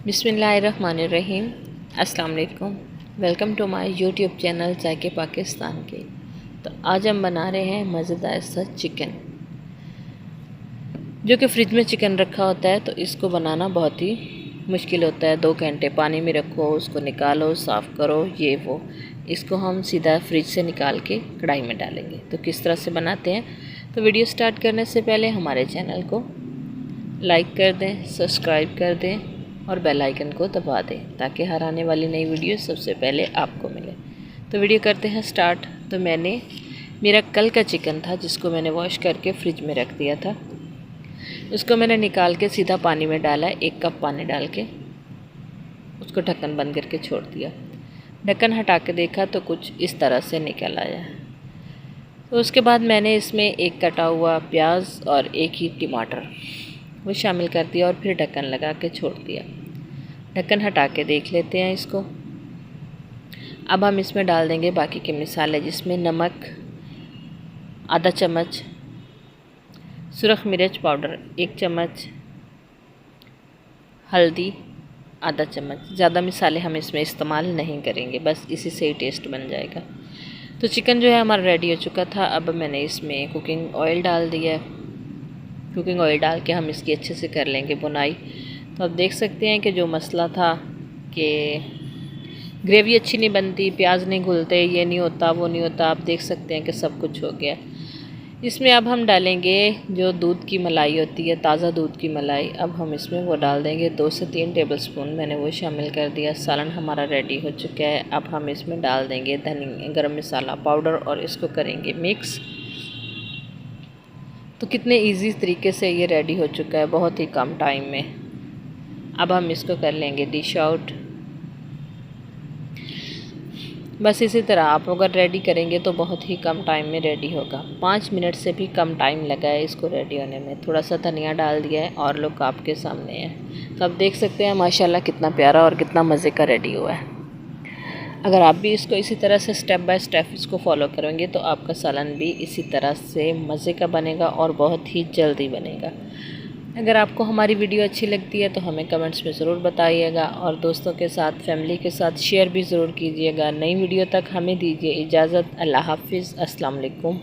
बिस्मिल्लाहिर्रहमानिर्रहीम। अस्सलाम वालेकुम। Welcome to my YouTube channel जायके पाकिस्तान के। तो आज हम बना रहे हैं मज़ेदार सा चिकन, जो कि फ्रिज में चिकन रखा होता है तो इसको बनाना बहुत ही मुश्किल होता है। 2 घंटे पानी में रखो, उसको निकालो, साफ़ करो, ये वो। इसको हम सीधा फ्रिज से निकाल के कढ़ाई में डालेंगे। तो किस तरह से बनाते हैं, तो वीडियो स्टार्ट करने से पहले हमारे चैनल को लाइक कर दें, सब्सक्राइब कर दें और बेल आइकन को दबा दें ताकि हर आने वाली नई वीडियो सबसे पहले आपको मिले। तो वीडियो करते हैं स्टार्ट। तो मेरा कल का चिकन था जिसको मैंने वॉश करके फ्रिज में रख दिया था। उसको मैंने निकाल के सीधा पानी में डाला, 1 कप पानी डाल के उसको ढक्कन बंद करके छोड़ दिया। ढक्कन हटा के देखा तो कुछ इस तरह से निकल आया। तो उसके बाद मैंने इसमें 1 कटा हुआ प्याज और 1 ही टमाटर वो शामिल कर दिया और फिर ढक्कन लगा के छोड़ दिया। ढक्कन हटा के देख लेते हैं इसको। अब हम इसमें डाल देंगे बाकी के मसाले, जिसमें नमक आधा चम्मच, सुरख मिर्च पाउडर 1 चम्मच, हल्दी आधा चम्मच। ज़्यादा मसाले हम इसमें इस्तेमाल नहीं करेंगे, बस इसी से ही टेस्ट बन जाएगा। तो चिकन जो है हमारा रेडी हो चुका था। अब मैंने इसमें कुकिंग ऑयल डाल दिया। कुकिंग ऑयल डाल के हम इसकी अच्छे से कर लेंगे बुनाई। तो आप देख सकते हैं कि जो मसला था कि ग्रेवी अच्छी नहीं बनती, प्याज नहीं घुलते, ये नहीं होता, वो नहीं होता, आप देख सकते हैं कि सब कुछ हो गया। इसमें अब हम डालेंगे जो दूध की मलाई होती है, ताज़ा दूध की मलाई। अब हम इसमें वो डाल देंगे 2 से 3 टेबलस्पून, मैंने वो शामिल कर दिया। सालन हमारा रेडी हो चुका है। अब हम इसमें डाल देंगे गरम मसाला पाउडर और इसको करेंगे मिक्स। तो कितने इजी तरीके से ये रेडी हो चुका है, बहुत ही कम टाइम में। अब हम इसको कर लेंगे डिश आउट। बस इसी तरह आप अगर रेडी करेंगे तो बहुत ही कम टाइम में रेडी होगा। 5 मिनट से भी कम टाइम लगा है इसको रेडी होने में। थोड़ा सा धनिया डाल दिया है और लुक आपके सामने है। तो आप देख सकते हैं माशाल्लाह कितना प्यारा और कितना मज़े का रेडी हुआ है। अगर आप भी इसको इसी तरह से स्टेप बाय स्टेप इसको फॉलो करेंगे तो आपका सालन भी इसी तरह से मज़े का बनेगा और बहुत ही जल्दी बनेगा। अगर आपको हमारी वीडियो अच्छी लगती है तो हमें कमेंट्स में ज़रूर बताइएगा और दोस्तों के साथ, फैमिली के साथ शेयर भी ज़रूर कीजिएगा। नई वीडियो तक हमें दीजिए इजाज़त। अल्लाह हाफ़िज़। अस्सलाम वालेकुम।